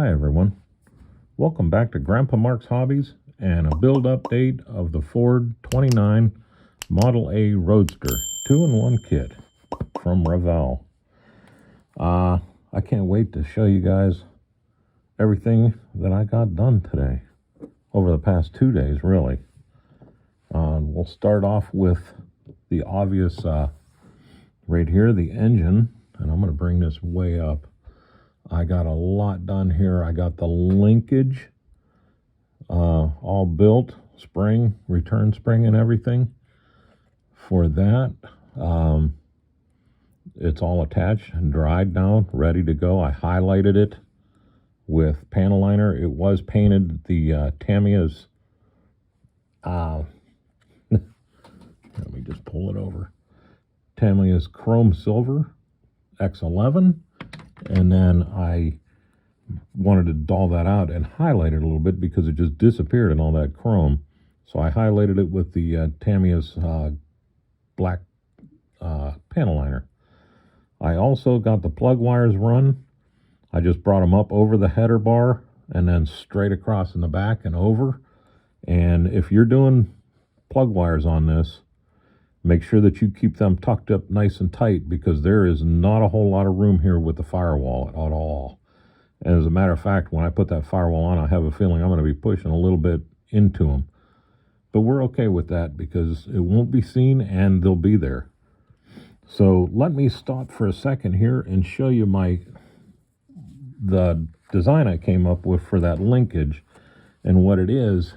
Hi everyone, welcome back to Grandpa Mark's Hobbies and a build update of the Ford 29 Model A Roadster 2-in-1 kit from Revell. I can't wait to show you guys everything that I got done today, over the past 2 days really. We'll start off with the obvious right here, the engine, and I'm going to bring this way up. I got a lot done here. I got the linkage all built, spring, return spring and everything for that. It's all attached and dried now, ready to go. I highlighted it with panel liner. It was painted the Tamiya's, let me just pull it over, Tamiya's Chrome Silver X11. And then I wanted to dull that out and highlight it a little bit because it just disappeared in all that chrome. So I highlighted it with the Tamiya's black panel liner. I also got the plug wires run. I just brought them up over the header bar and then straight across in the back and over. And if you're doing plug wires on this, make sure that you keep them tucked up nice and tight because there is not a whole lot of room here with the firewall at all. And as a matter of fact, when I put that firewall on, I have a feeling I'm going to be pushing a little bit into them. But we're okay with that because it won't be seen and they'll be there. So let me stop for a second here and show you the design I came up with for that linkage. And what it is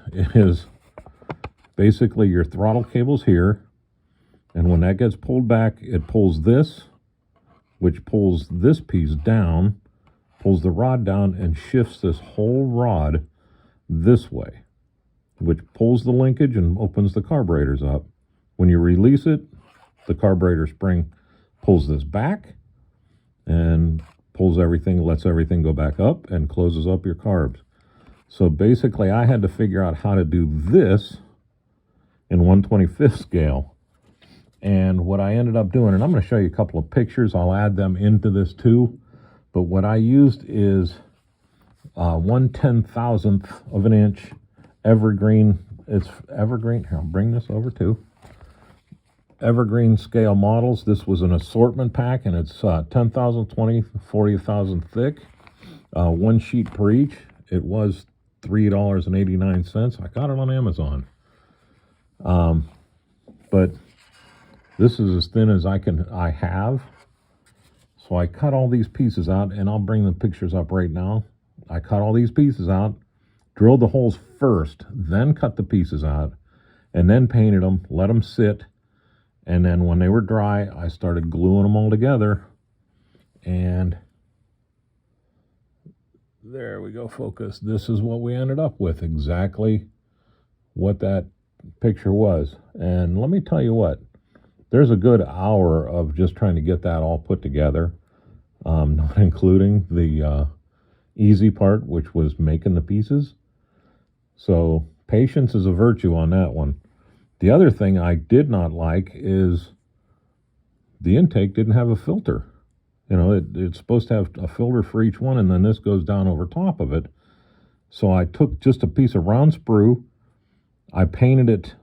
basically your throttle cable's here. And when that gets pulled back, it pulls this, which pulls this piece down, pulls the rod down, and shifts this whole rod this way, which pulls the linkage and opens the carburetors up. When you release it, the carburetor spring pulls this back and pulls everything, lets everything go back up, and closes up your carbs. So basically, I had to figure out how to do this in 1/25th scale. And what I ended up doing, and I'm going to show you a couple of pictures, I'll add them into this too, but what I used is 1/10,000th of an inch evergreen. It's evergreen. Here, I'll bring this over too. Evergreen scale models. This was an assortment pack, and it's 10,000, 20, 40,000 thick. One sheet per each. It was $3.89. I got it on Amazon. But this is as thin as I have. So I cut all these pieces out, and I'll bring the pictures up right now. I cut all these pieces out, drilled the holes first, then cut the pieces out, and then painted them, let them sit, and then when they were dry, I started gluing them all together. And there we go, focus. This is what we ended up with, exactly what that picture was. And let me tell you what, there's a good hour of just trying to get that all put together, not including the easy part, which was making the pieces. So patience is a virtue on that one. The other thing I did not like is the intake didn't have a filter. You know, it's supposed to have a filter for each one, and then this goes down over top of it. So I took just a piece of round sprue, I painted it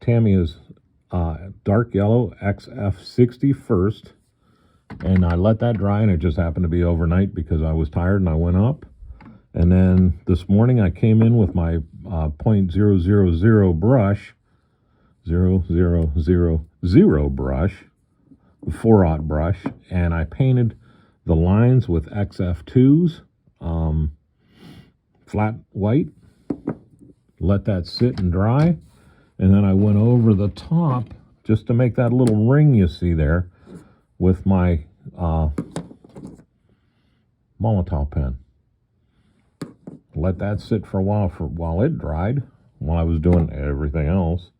Tamiya's dark yellow XF60 first, and I let that dry, and it just happened to be overnight because I was tired and I went up. And then this morning I came in with my .000 brush, 0000 brush, 4/0 brush, and I painted the lines with XF2s, flat white, let that sit and dry. And then I went over the top just to make that little ring you see there with my Molotov pen. Let that sit for a while while it dried, while I was doing everything else.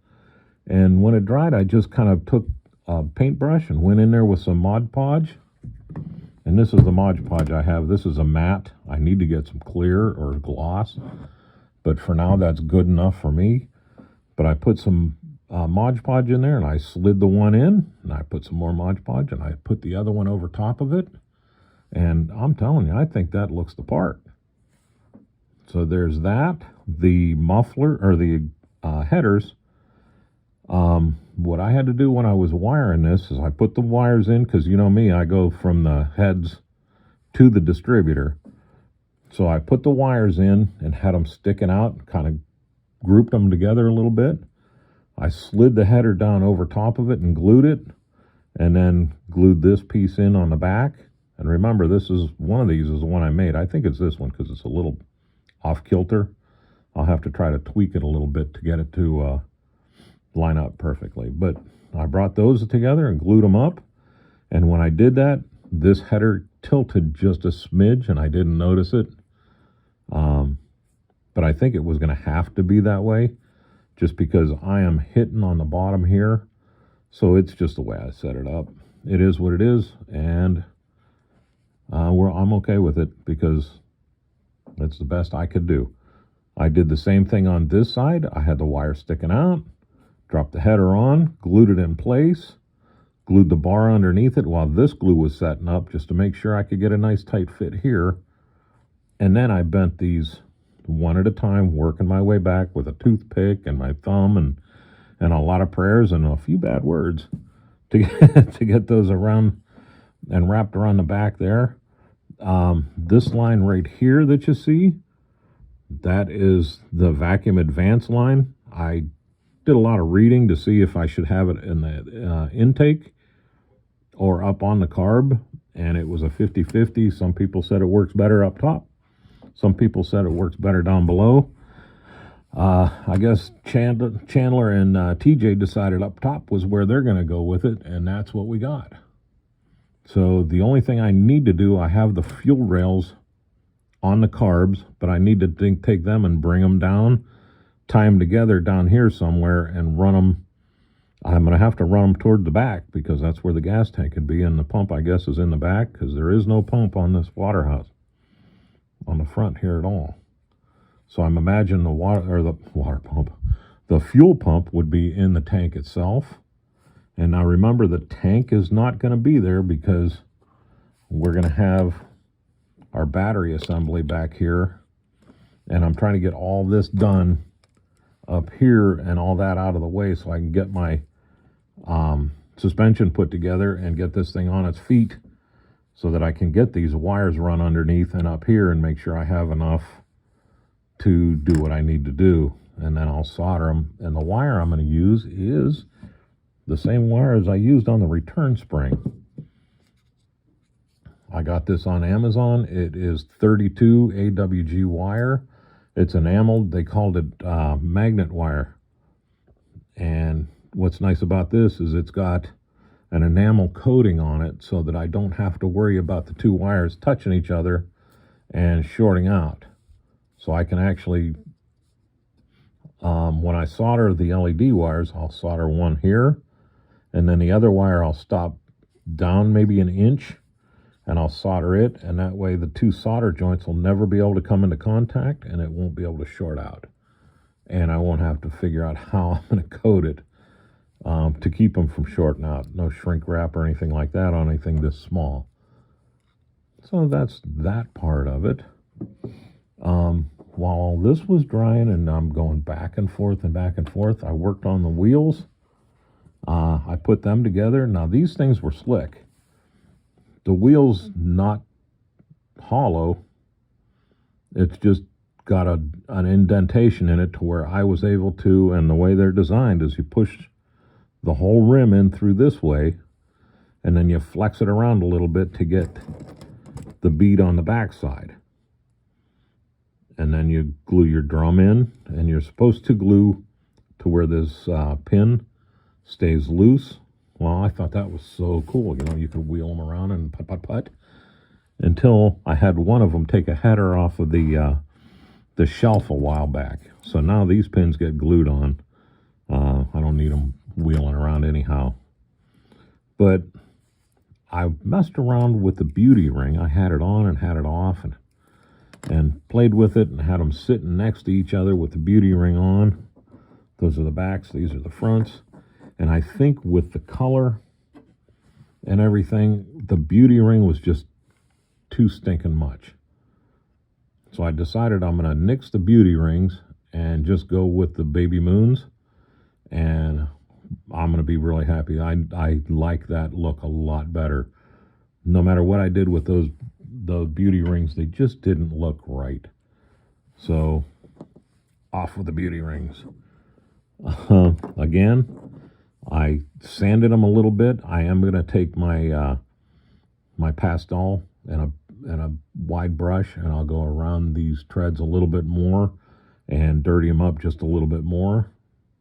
And when it dried, I just kind of took a paintbrush and went in there with some Mod Podge. And this is the Mod Podge I have. This is a matte. I need to get some clear or gloss, but for now that's good enough for me. But I put some Mod Podge in there, and I slid the one in, and I put some more Mod Podge, and I put the other one over top of it. And I'm telling you, I think that looks the part. So there's that. The muffler, or the headers, what I had to do when I was wiring this is I put the wires in, because you know me, I go from the heads to the distributor. So I put the wires in and had them sticking out, kind of grouped them together a little bit. I slid the header down over top of it and glued it, and then glued this piece in on the back. And remember, this is one of these is the one I made. I think it's this one because it's a little off kilter. I'll have to try to tweak it a little bit to get it to line up perfectly. But I brought those together and glued them up. And when I did that, this header tilted just a smidge, and I didn't notice it. But I think it was going to have to be that way, just because I am hitting on the bottom here. So it's just the way I set it up. It is what it is, and I'm okay with it because it's the best I could do. I did the same thing on this side. I had the wire sticking out, dropped the header on, glued it in place, glued the bar underneath it while this glue was setting up, just to make sure I could get a nice tight fit here. And then I bent these one at a time, working my way back with a toothpick and my thumb and a lot of prayers and a few bad words to get those around and wrapped around the back there. This line right here that you see, that is the vacuum advance line. I did a lot of reading to see if I should have it in the intake or up on the carb, and it was a 50-50. Some people said it works better up top. Some people said it works better down below. I guess Chandler and TJ decided up top was where they're going to go with it, and that's what we got. So the only thing I need to do, I have the fuel rails on the carbs, but I need to take them and bring them down, tie them together down here somewhere, and run them. I'm going to have to run them toward the back, because that's where the gas tank could be, and the pump, I guess, is in the back, because there is no pump on this water house on the front here at all. So I'm imagining the fuel pump would be in the tank itself. And now remember, the tank is not going to be there because we're going to have our battery assembly back here. And I'm trying to get all this done up here and all that out of the way so I can get my suspension put together and get this thing on its feet, so that I can get these wires run underneath and up here and make sure I have enough to do what I need to do. And then I'll solder them. And the wire I'm going to use is the same wire as I used on the return spring. I got this on Amazon. It is 32 AWG wire. It's enameled. They called it magnet wire. And what's nice about this is it's got an enamel coating on it, so that I don't have to worry about the two wires touching each other and shorting out. So I can actually, when I solder the LED wires, I'll solder one here, and then the other wire I'll stop down maybe an inch, and I'll solder it, and that way the two solder joints will never be able to come into contact, and it won't be able to short out. And I won't have to figure out how I'm going to coat it to keep them from shorting out. No shrink wrap or anything like that on anything this small. So that's that part of it. While this was drying and I'm going back and forth, I worked on the wheels. I put them together. Now these things were slick. The wheel's not hollow. It's just got an indentation in it to where I was able to, and the way they're designed is you push the whole rim in through this way, and then you flex it around a little bit to get the bead on the back side. And then you glue your drum in, and you're supposed to glue to where this pin stays loose. Well, I thought that was so cool. You know, you could wheel them around and putt, until I had one of them take a header off of the shelf a while back. So now these pins get glued on. I don't need them wheeling around anyhow. But I messed around with the beauty ring. I had it on and had it off, and played with it, and had them sitting next to each other with the beauty ring on. Those are the backs, these are the fronts. And I think with the color and everything, the beauty ring was just too stinking much. So I decided I'm going to nix the beauty rings and just go with the baby moons, and I'm going to be really happy. I like that look a lot better. No matter what I did with those beauty rings, they just didn't look right. So off with the beauty rings. Again, I sanded them a little bit. I am going to take my my pastel and a wide brush, and I'll go around these treads a little bit more and dirty them up just a little bit more.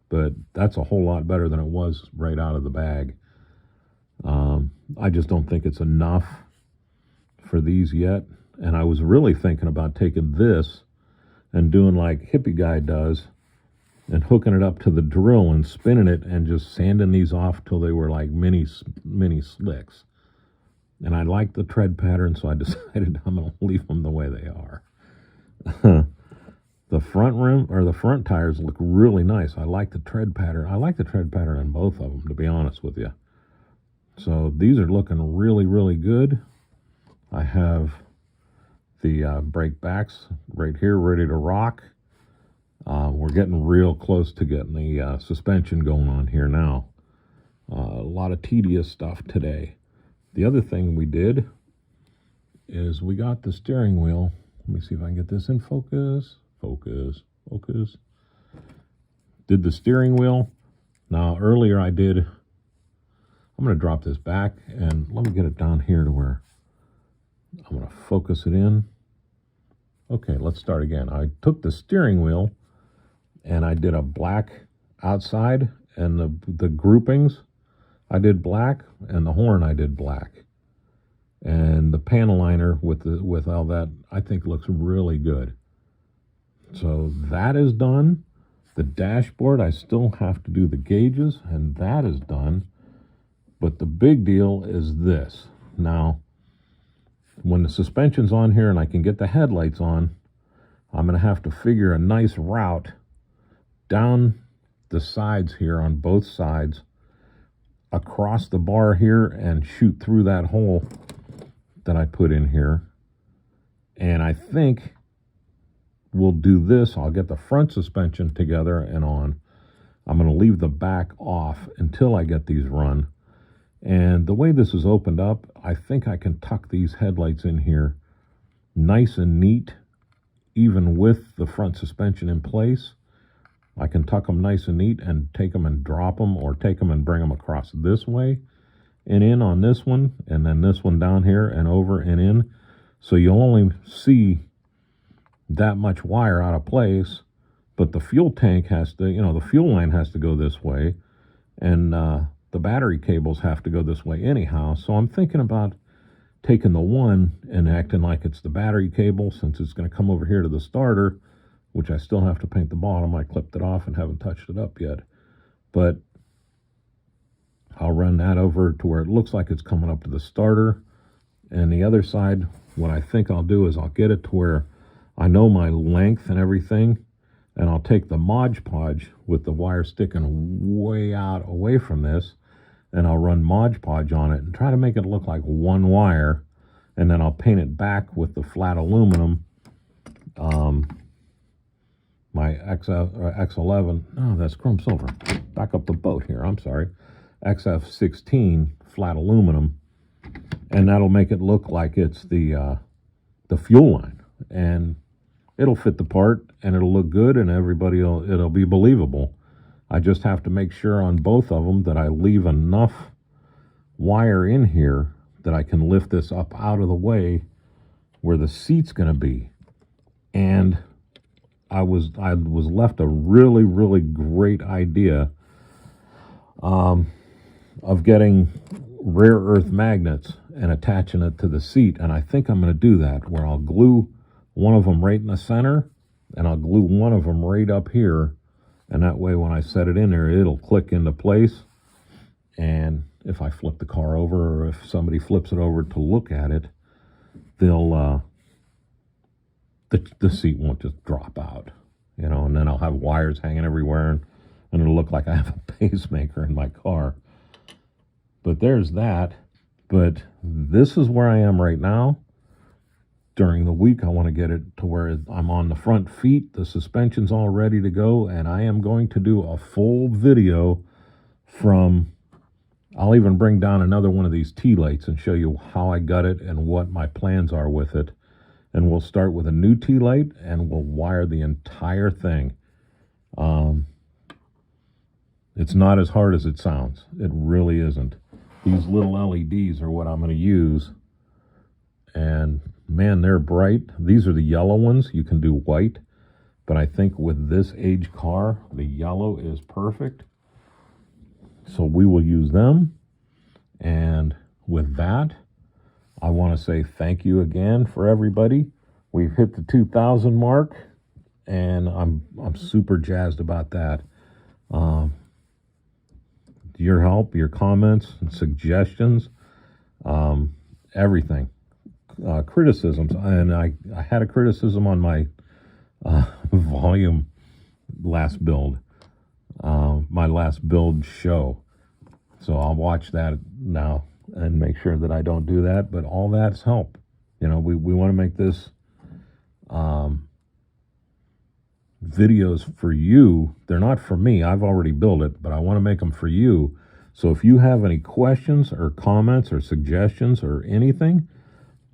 But that's a whole lot better than it was right out of the bag. I just don't think it's enough for these yet. And I was really thinking about taking this and doing like Hippie Guy does and hooking it up to the drill and spinning it and just sanding these off till they were like mini slicks. And I like the tread pattern, so I decided I'm going to leave them the way they are. The front rim, or the front tires, look really nice. I like the tread pattern. I like the tread pattern on both of them, to be honest with you. So these are looking really, really good. I have the brake backs right here ready to rock. We're getting real close to getting the suspension going on here now. A lot of tedious stuff today. The other thing we did is we got the steering wheel. Let me see if I can get this in focus. Focus. Did the steering wheel. Now earlier I did, I'm going to drop this back and let me get it down here to where I'm going to focus it in. Okay, let's start again. I took the steering wheel and I did a black outside, and the groupings I did black, and the horn I did black. And the panel liner with all that, I think looks really good. So that is done. The dashboard, I still have to do the gauges, and that is done. But the big deal is this. Now, when the suspension's on here and I can get the headlights on, I'm going to have to figure a nice route down the sides here on both sides, across the bar here, and shoot through that hole that I put in here. And I think we'll do this. I'll get the front suspension together and on. I'm going to leave the back off until I get these run. And the way this is opened up, I think I can tuck these headlights in here nice and neat, even with the front suspension in place. I can tuck them nice and neat and take them and drop them, or take them and bring them across this way and in on this one, and then this one down here and over and in. So you'll only see that much wire out of place, but the fuel tank has to, the fuel line has to go this way, and the battery cables have to go this way anyhow. So I'm thinking about taking the one and acting like it's the battery cable, since it's going to come over here to the starter, which I still have to paint the bottom. I clipped it off and haven't touched it up yet. But I'll run that over to where it looks like it's coming up to the starter. And the other side, what I think I'll do is I'll get it to where I know my length and everything, and I'll take the Mod Podge with the wire sticking way out away from this, and I'll run Mod Podge on it and try to make it look like one wire, and then I'll paint it back with the flat aluminum. My X11, oh, that's chrome silver. Back up the boat here, I'm sorry. XF16 flat aluminum, and that'll make it look like it's the fuel line, and it'll fit the part, and it'll look good, and it'll be believable. I just have to make sure on both of them that I leave enough wire in here that I can lift this up out of the way where the seat's going to be. And I was left a really, really great idea of getting rare earth magnets and attaching it to the seat. And I think I'm going to do that, where I'll glue one of them right in the center, and I'll glue one of them right up here. And that way, when I set it in there, it'll click into place. And if I flip the car over, or if somebody flips it over to look at it, they'll the seat won't just drop out, and then I'll have wires hanging everywhere, and it'll look like I have a pacemaker in my car. But there's that. But this is where I am right now. during the week, I want to get it to where I'm on the front feet, the suspension's all ready to go, and I am going to do a full video from, I'll even bring down another one of these T-lights and show you how I got it and what my plans are with it. And we'll start with a new T-light and we'll wire the entire thing. It's not as hard as it sounds. It really isn't. These little LEDs are what I'm going to use. And man, they're bright. These are the yellow ones. You can do white. But I think with this age car, the yellow is perfect. So we will use them. And with that, I want to say thank you again for everybody. We've hit the 2,000 mark, and I'm super jazzed about that. Your help, your comments, suggestions, everything, criticisms, and I had a criticism on my volume last build, my last build show. So I'll watch that now and make sure that I don't do that. But all that's help. You know, we want to make this videos for you. They're not for me. I've already built it, but I want to make them for you. So if you have any questions or comments or suggestions or anything,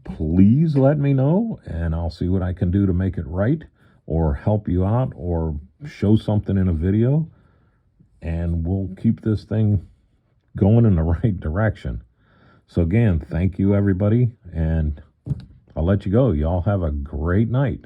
please let me know, and I'll see what I can do to make it right or help you out or show something in a video, and we'll keep this thing going in the right direction. So again, thank you everybody, and I'll let you go. Y'all have a great night.